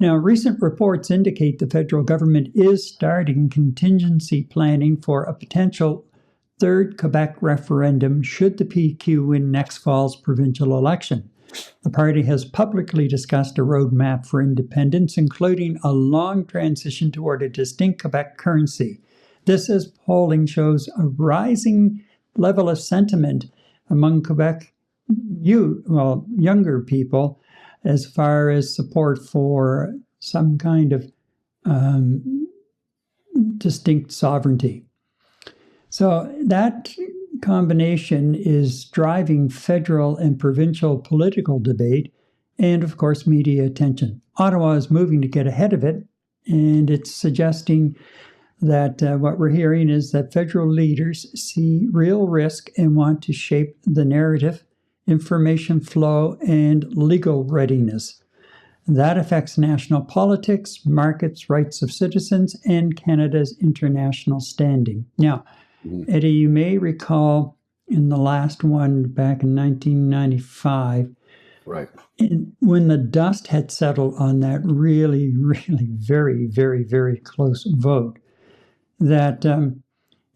Now, recent reports indicate the federal government is starting contingency planning for a potential third Quebec referendum should the PQ win next fall's provincial election. The party has publicly discussed a roadmap for independence, including a long transition toward a distinct Quebec currency. This, as polling shows, a rising level of sentiment among Quebec younger people as far as support for some kind of distinct sovereignty. So that combination is driving federal and provincial political debate and, of course, media attention. Ottawa is moving to get ahead of it, and it's suggesting that what we're hearing is that federal leaders see real risk and want to shape the narrative, information flow, and legal readiness. That affects national politics, markets, rights of citizens, and Canada's international standing. Now, Eddie, you may recall in the last one back in 1995, right, when the dust had settled on that really, really very, very, very close vote, that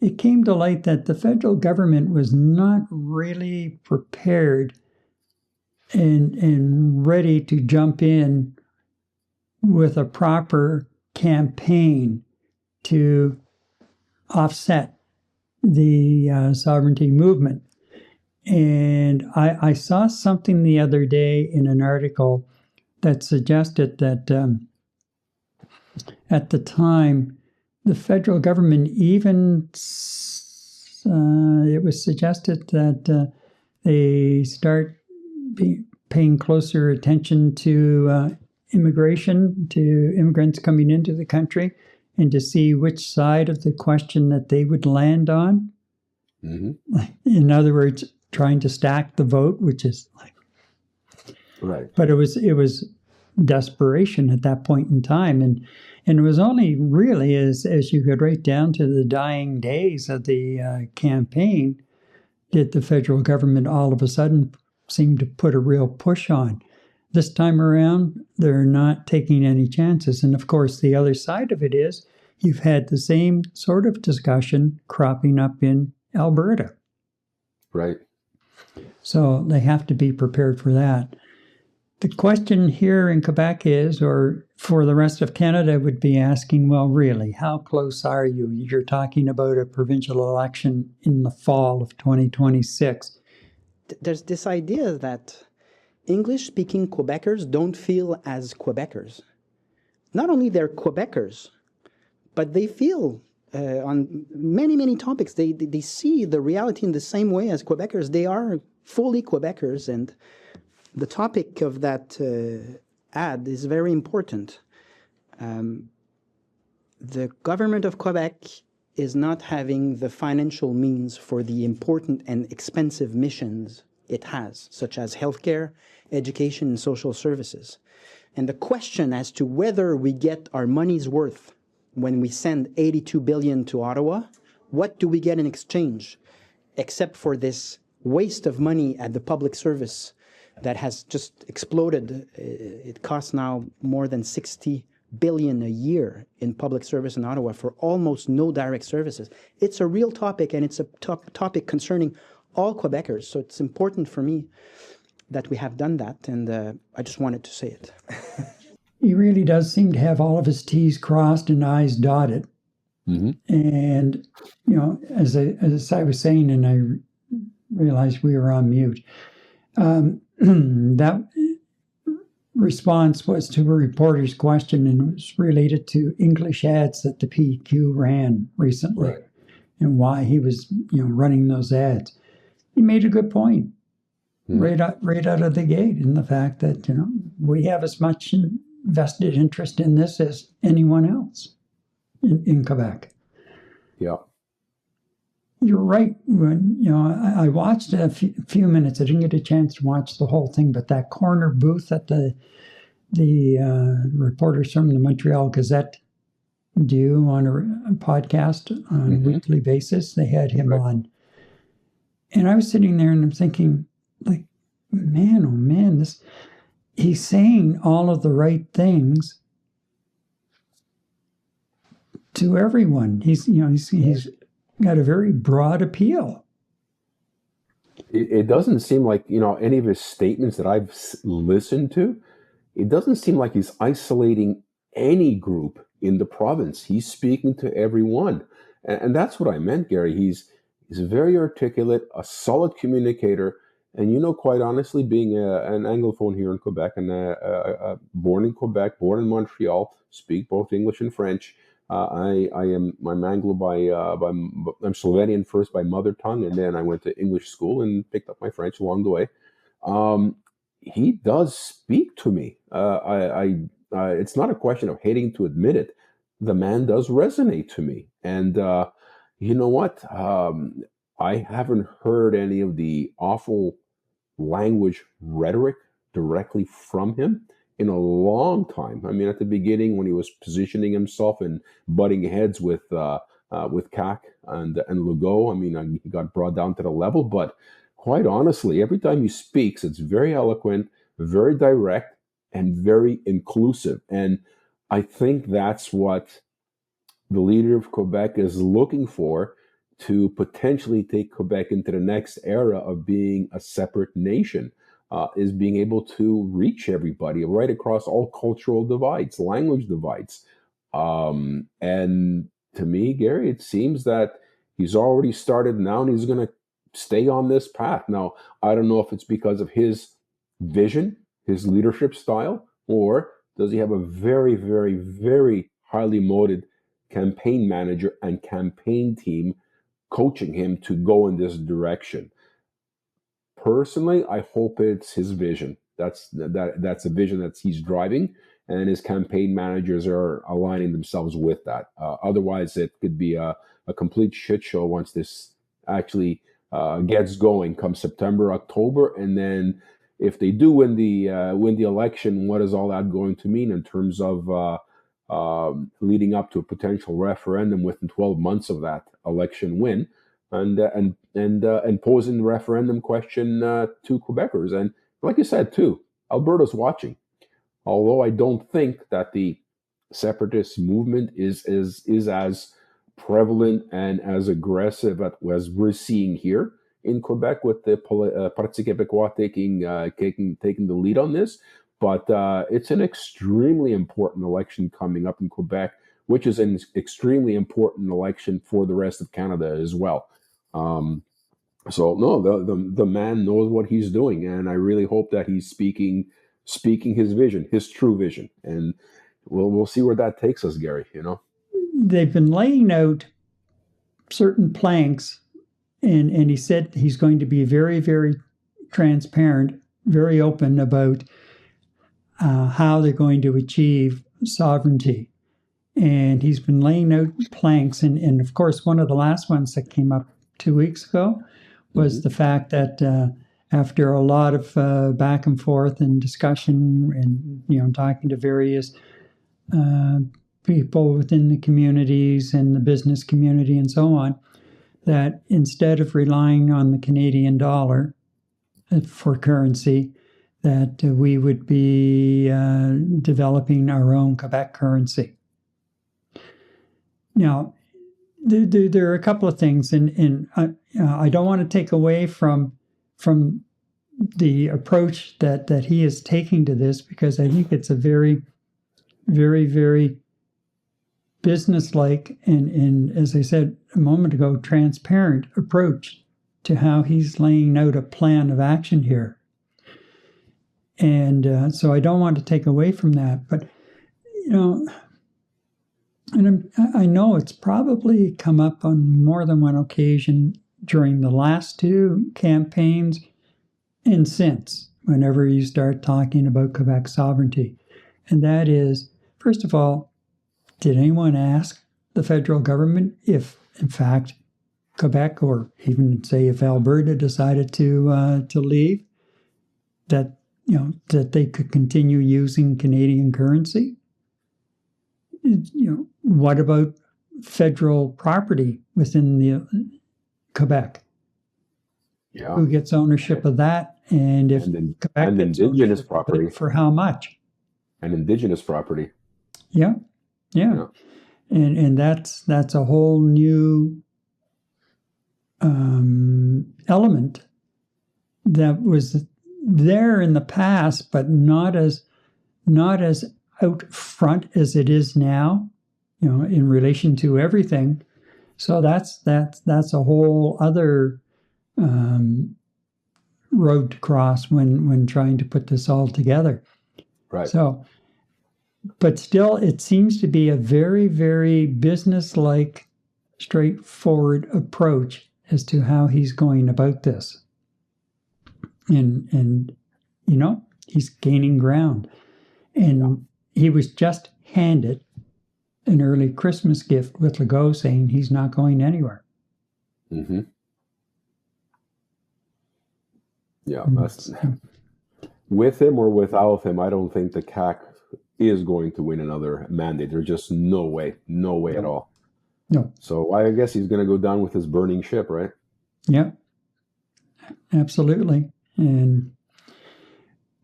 it came to light that the federal government was not really prepared and ready to jump in with a proper campaign to offset the sovereignty movement. And I saw something the other day in an article that suggested that at the time, the federal government even, it was suggested that they start paying closer attention to immigration, to immigrants coming into the country, and to see which side of the question that they would land on. Mm-hmm. In other words, trying to stack the vote, which is like, right. But it was desperation at that point in time, and it was only really as you get right down to the dying days of the campaign did the federal government all of a sudden seem to put a real push on. This time around, they're not taking any chances. And of course, the other side of it is you've had the same sort of discussion cropping up in Alberta. Right. So they have to be prepared for that. The question here in Quebec is, or for the rest of Canada would be asking, well, really, how close are you? You're talking about a provincial election in the fall of 2026. There's this idea that English-speaking Quebecers don't feel as Quebecers. Not only they're Quebecers, but they feel on many, many topics. They see the reality in the same way as Quebecers. They are fully Quebecers, and the topic of that ad is very important. The government of Quebec is not having the financial means for the important and expensive missions it has, such as healthcare, education, and social services. And the question as to whether we get our money's worth when we send $82 billion to Ottawa, what do we get in exchange, except for this waste of money at the public service that has just exploded. It costs now more than $60 billion a year in public service in Ottawa for almost no direct services. It's a real topic, and it's a topic concerning all Quebecers. So it's important for me that we have done that, and I just wanted to say it. He really does seem to have all of his T's crossed and I's dotted. Mm-hmm. And, you know, as I was saying, and I realized we were on mute, that response was to a reporter's question, and it was related to English ads that the PQ ran recently, right, and why he was, running those ads. He made a good point, right out of the gate, in the fact that we have as much vested interest in this as anyone else in Quebec. Yeah. You're right. When I watched a few minutes. I didn't get a chance to watch the whole thing, but that corner booth that the reporters from the Montreal Gazette do on a podcast on a weekly basis, they had him on. And I was sitting there and I'm thinking, like, man, oh man, he's saying all of the right things, to everyone. He's got a very broad appeal. It doesn't seem like, any of his statements that I've listened to, it doesn't seem like he's isolating any group in the province. He's speaking to everyone. And that's what I meant, Gary. He's very articulate, a solid communicator. And, quite honestly, being an Anglophone here in Quebec and born in Quebec, born in Montreal, speak both English and French. I'm Anglo I'm Slovenian first by mother tongue, and then I went to English school and picked up my French along the way. He does speak to me. It's not a question of hating to admit it. The man does resonate to me, and you know what? I haven't heard any of the awful language rhetoric directly from him in a long time. I mean, at the beginning when he was positioning himself and butting heads with CAC and Legault, I mean, he got brought down to the level. But quite honestly, every time he speaks, it's very eloquent, very direct, and very inclusive. And I think that's what the leader of Quebec is looking for, to potentially take Quebec into the next era of being a separate nation, is being able to reach everybody right across all cultural divides, language divides. And to me, Gary, it seems that he's already started now, and he's going to stay on this path. Now, I don't know if it's because of his vision, his leadership style, or does he have a very, very, very highly motivated campaign manager and campaign team coaching him to go in this direction. Personally, I hope it's his vision. That's a vision that he's driving, and his campaign managers are aligning themselves with that. Otherwise, it could be a complete shit show once this actually gets going come September, October, and then if they do win the election, what is all that going to mean in terms of leading up to a potential referendum within 12 months of that election win, and posing the referendum question to Quebecers. And like you said too, Alberta's watching. Although I don't think that the separatist movement is as prevalent and as aggressive as we're seeing here in Quebec, with the Parti Quebecois taking the lead on this. But it's an extremely important election coming up in Quebec, which is an extremely important election for the rest of Canada as well. So no, the man knows what he's doing, and I really hope that he's speaking his vision, his true vision, and we'll see where that takes us, Gary. They've been laying out certain planks, and he said he's going to be very, very transparent, very open about how they're going to achieve sovereignty. And he's been laying out planks. And of course, one of the last ones that came up 2 weeks ago was the fact that after a lot of back and forth and discussion and, talking to various people within the communities and the business community and so on, that instead of relying on the Canadian dollar for currency, that we would be developing our own Quebec currency. Now, there are a couple of things, and I don't want to take away from the approach that he is taking to this, because I think it's a very, very, very businesslike and, as I said a moment ago, transparent approach to how he's laying out a plan of action here. And so I don't want to take away from that, but and I know it's probably come up on more than one occasion during the last two campaigns and since, whenever you start talking about Quebec sovereignty. And that is, first of all, did anyone ask the federal government if, in fact, Quebec, or even say if Alberta decided to leave, that they could continue using Canadian currency? What about federal property within the Quebec? Yeah. Who gets ownership of that? And if Quebec and gets indigenous property, for how much? And indigenous property. Yeah. and that's a whole new element that was there in the past, but not as out front as it is now, in relation to everything. So that's a whole other road to cross when trying to put this all together. Right. So, but still, it seems to be a very, very business-like, straightforward approach as to how he's going about this. And he's gaining ground. And he was just handed an early Christmas gift with Legault saying he's not going anywhere. Mm-hmm. Yeah. With him or without him, I don't think the CAQ is going to win another mandate. There's just no way at all. No. So I guess he's going to go down with his burning ship, right? Yeah, absolutely. And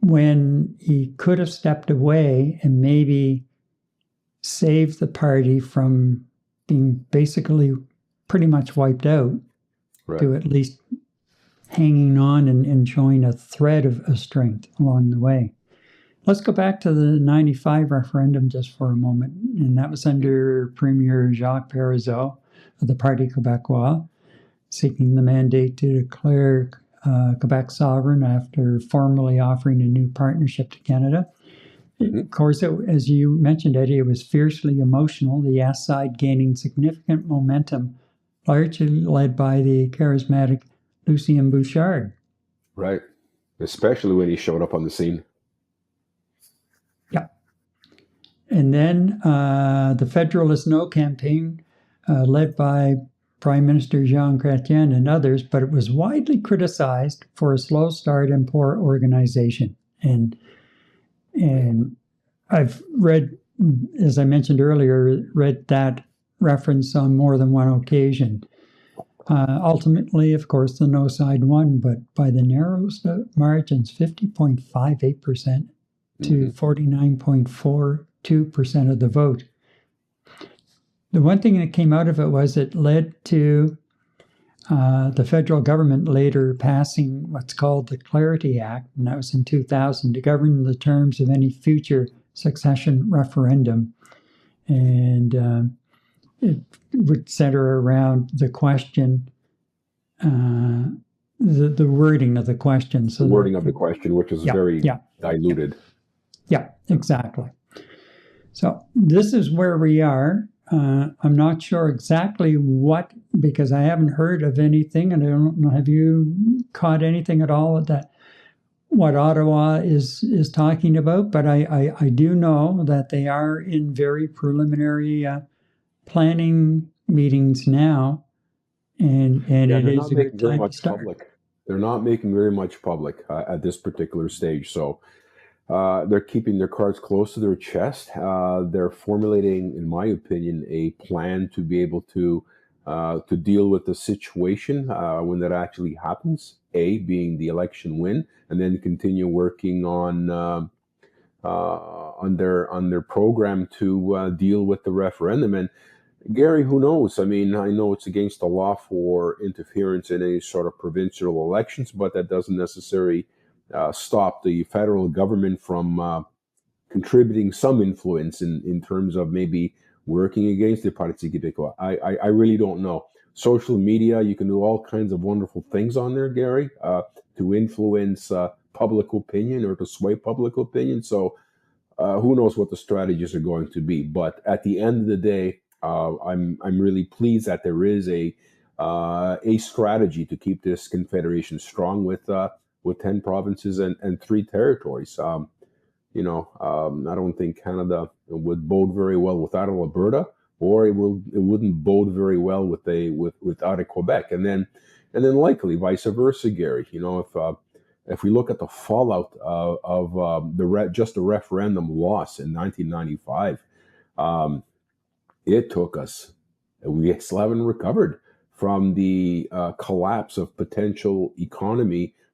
when he could have stepped away and maybe saved the party from being basically pretty much wiped out, Right. to at least hanging on and showing a thread of strength along the way. Let's go back to the 95 referendum just for a moment. And that was under Premier Jacques Parizeau of the Parti Quebecois, seeking the mandate to declare Quebec sovereign after formally offering a new partnership to Canada. Mm-hmm. Of course, as you mentioned, Eddie, it was fiercely emotional, the yes side gaining significant momentum, largely led by the charismatic Lucien Bouchard. Right. Especially when he showed up on the scene. Yeah. And then the Federalist No campaign, led by Prime Minister Jean Chrétien and others, but it was widely criticized for a slow start and poor organization. And I've read, as I mentioned earlier, that reference on more than one occasion. Ultimately, of course, the no side won, but by the narrowest margins, 50.58% to 49.42% of the vote. The one thing that came out of it was it led to the federal government later passing what's called the Clarity Act, and that was in 2000, to govern the terms of any future succession referendum. And it would center around the question, the wording of the question. So the wording of the question, which is very diluted. Yeah, exactly. So this is where we are. I'm not sure exactly what, because I haven't heard of anything, and I don't know, have you caught anything at all that what Ottawa is talking about? But I do know that they are in very preliminary planning meetings now, and it is a good time to start. They're not making very much public at this particular stage. So they're keeping their cards close to their chest. They're formulating, in my opinion, a plan to be able to deal with the situation when that actually happens. A, being the election win, and then continue working on their program to deal with the referendum. And Gary, who knows? I mean, I know it's against the law for interference in any sort of provincial elections, but that doesn't necessarily stop the federal government from contributing some influence in terms of maybe working against the Parti Quebecois. I really don't know. Social media, you can do all kinds of wonderful things on there, Gary, to influence public opinion or to sway public opinion. So who knows what the strategies are going to be. But at the end of the day, I'm really pleased that there is a strategy to keep this confederation strong with 10 provinces and 3 territories. I don't think Canada would bode very well without Alberta, or it wouldn't bode very well without a Quebec, and then likely vice versa, Gary. If we look at the fallout of just the referendum loss in 1995. It took us, we still haven't recovered from the collapse of potential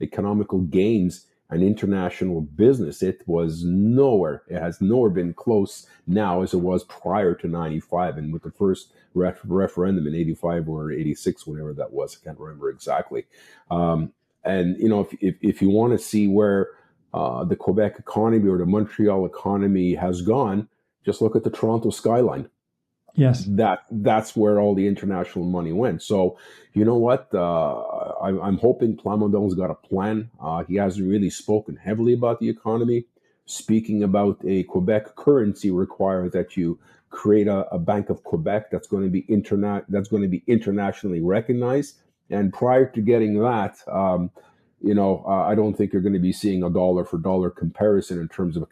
economical gains an international business. It was nowhere. It has nowhere been close now as it was prior to 95. And with the first referendum in 85 or 86, whatever that was, I can't remember exactly. And, you know, if you want to see where the Quebec economy or the Montreal economy has gone, just look at the Toronto skyline. Yes. That's where all the international money went. So, you know what? I'm hoping Plamondon's got a plan. He hasn't really spoken heavily about the economy. Speaking about a Quebec currency requires that you create a Bank of Quebec that's going to be internationally recognized. And prior to getting that, you know, I don't think you're going to be seeing a dollar for dollar comparison in terms of a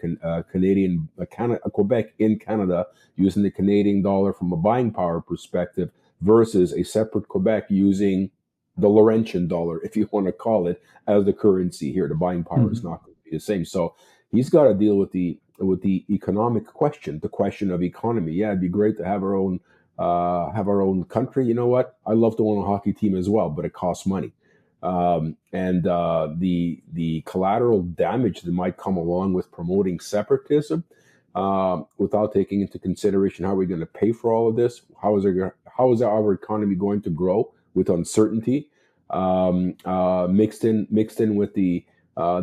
Quebec in Canada using the Canadian dollar from a buying power perspective versus a separate Quebec using the Laurentian dollar, if you want to call it, as the currency here. The buying power is not going to be the same. So he's got to deal with the economic question, the question of economy. Yeah, it'd be great to have our own country. You know what? I love to own a hockey team as well, but it costs money. And the collateral damage that might come along with promoting separatism, without taking into consideration how we're going to pay for all of this. How is our economy going to grow with uncertainty, mixed in with the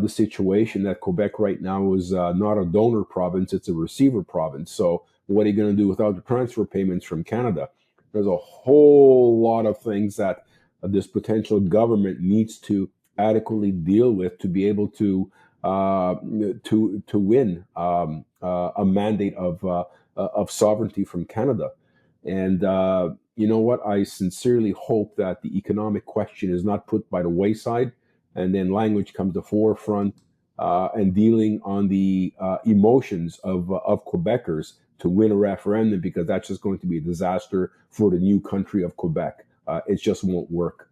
situation that Quebec right now is not a donor province; it's a receiver province. So what are you going to do without the transfer payments from Canada? There's a whole lot of things that this potential government needs to adequately deal with to be able to win a mandate of sovereignty from Canada. And you know what? I sincerely hope that the economic question is not put by the wayside, and then language comes to forefront, and dealing on the emotions of Quebecers to win a referendum, because that's just going to be a disaster for the new country of Quebec. It just won't work.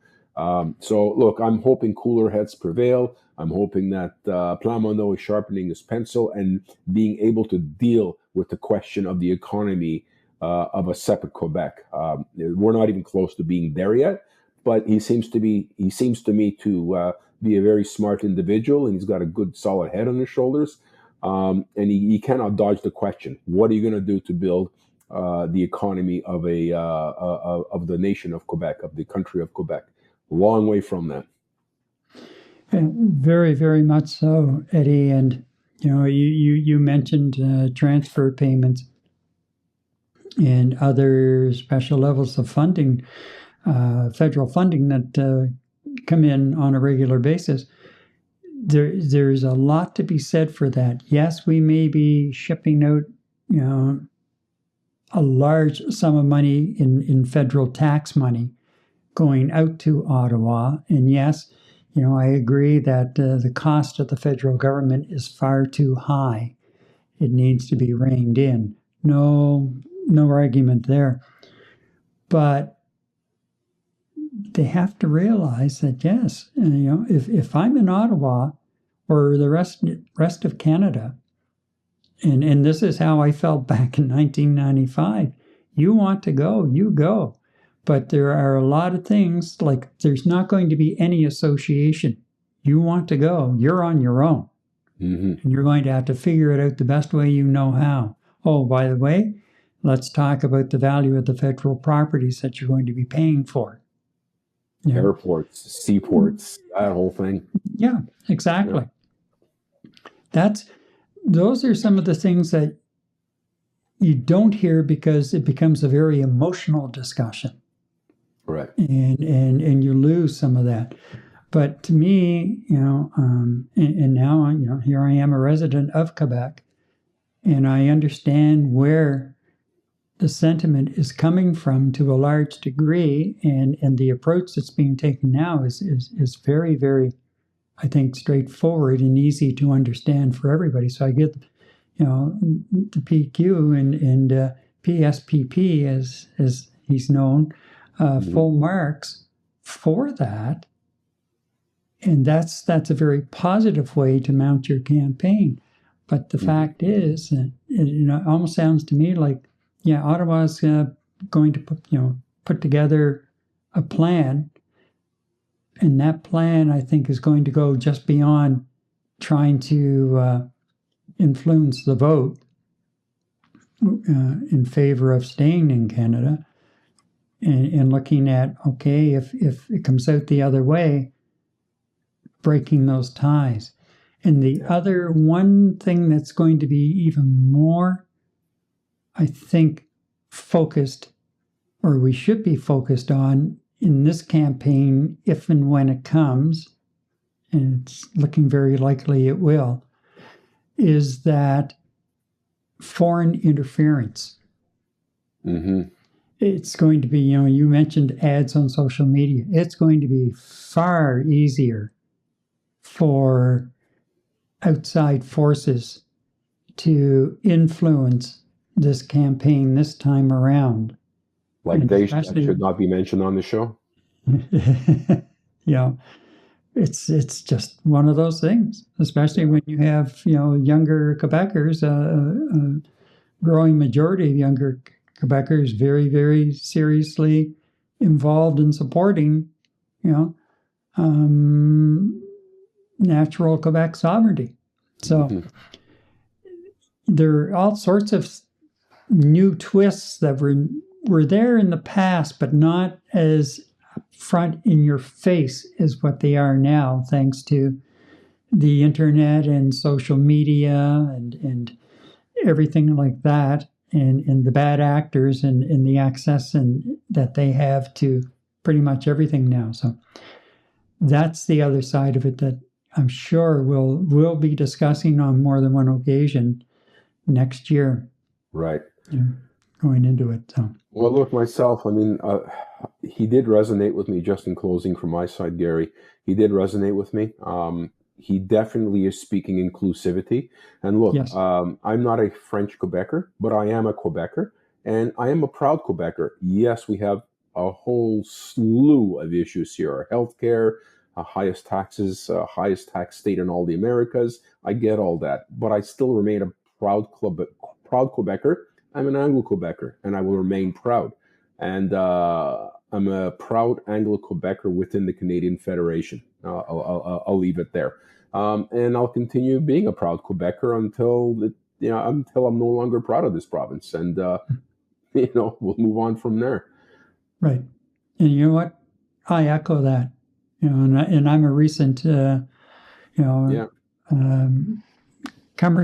So, look, I'm hoping cooler heads prevail. I'm hoping that Plamondon is sharpening his pencil and being able to deal with the question of the economy of a separate Quebec. We're not even close to being there yet, but he seems to me to be a very smart individual, and he's got a good, solid head on his shoulders. And he cannot dodge the question: what are you going to do to build the economy of the nation of Quebec, of the country of Quebec? Long way from that. And very, very much so, Eddie. And you know, you mentioned transfer payments and other special levels of funding, federal funding that come in on a regular basis. There's a lot to be said for that. Yes, we may be shipping out, you know, a large sum of money in federal tax money going out to Ottawa. And yes, you know, I agree that the cost of the federal government is far too high. It needs to be reined in. No argument there. But they have to realize that, yes, you know, if I'm in Ottawa or the rest of Canada, and this is how I felt back in 1995, you want to go, you go. But there are a lot of things, like there's not going to be any association. You want to go, you're on your own. Mm-hmm. And you're going to have to figure it out the best way you know how. Oh, by the way, let's talk about the value of the federal properties that you're going to be paying for. Yeah. Airports, seaports, that whole thing. Yeah, exactly. Yeah. Those are some of the things that you don't hear because it becomes a very emotional discussion. Right. And you lose some of that. But to me, you know, and now, you know, here I am, a resident of Quebec, and I understand where the sentiment is coming from to a large degree, and the approach that's being taken now is very, very, I think, straightforward and easy to understand for everybody. So I get, you know, the PQ and PSPP, as he's known, full marks for that. And that's a very positive way to mount your campaign. But the fact is, that it almost sounds to me like, yeah, Ottawa's going to put together a plan, and that plan, I think, is going to go just beyond trying to influence the vote in favor of staying in Canada, and looking at, okay, if it comes out the other way, breaking those ties. And the other one thing that's going to be even more, I think, focused, or we should be focused on in this campaign, if and when it comes, and it's looking very likely it will, is that foreign interference. Mm-hmm. It's going to be, you mentioned ads on social media. It's going to be far easier for outside forces to influence this campaign this time around. Like they should not be mentioned on the show. It's just one of those things, especially when you have, younger Quebecers, a growing majority of younger Quebecers very, very seriously involved in supporting, natural Quebec sovereignty. So there are all sorts of new twists that were there in the past, but not as front in your face as what they are now, thanks to the internet and social media and everything like that, and the bad actors and the access that they have to pretty much everything now. So that's the other side of it that I'm sure we'll be discussing on more than one occasion next year. Right. Going into it. So. Well, look, myself, I mean, he did resonate with me, just in closing from my side, Gary. He did resonate with me. He definitely is speaking inclusivity. And look, yes. I'm not a French Quebecer, but I am a Quebecer, and I am a proud Quebecer. Yes, we have a whole slew of issues here. Our healthcare, highest taxes, highest tax state in all the Americas. I get all that, but I still remain a proud Quebecer. I'm an Anglo-Quebecer, and I will remain proud. And I'm a proud Anglo-Quebecer within the Canadian Federation. I'll leave it there. And I'll continue being a proud Quebecer until I'm no longer proud of this province. And, we'll move on from there. Right. And you know what? I echo that. And I'm a recent, comer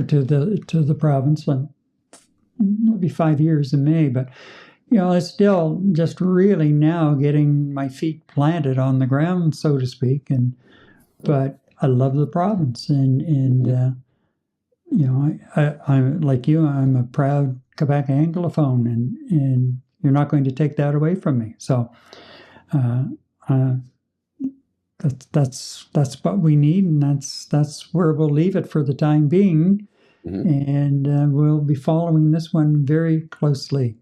to the province. And it'll be 5 years in May, but it's still just really now getting my feet planted on the ground, so to speak. But I love the province, and I'm like you. I'm a proud Quebec Anglophone, and you're not going to take that away from me. So that's what we need, and that's where we'll leave it for the time being. And we'll be following this one very closely.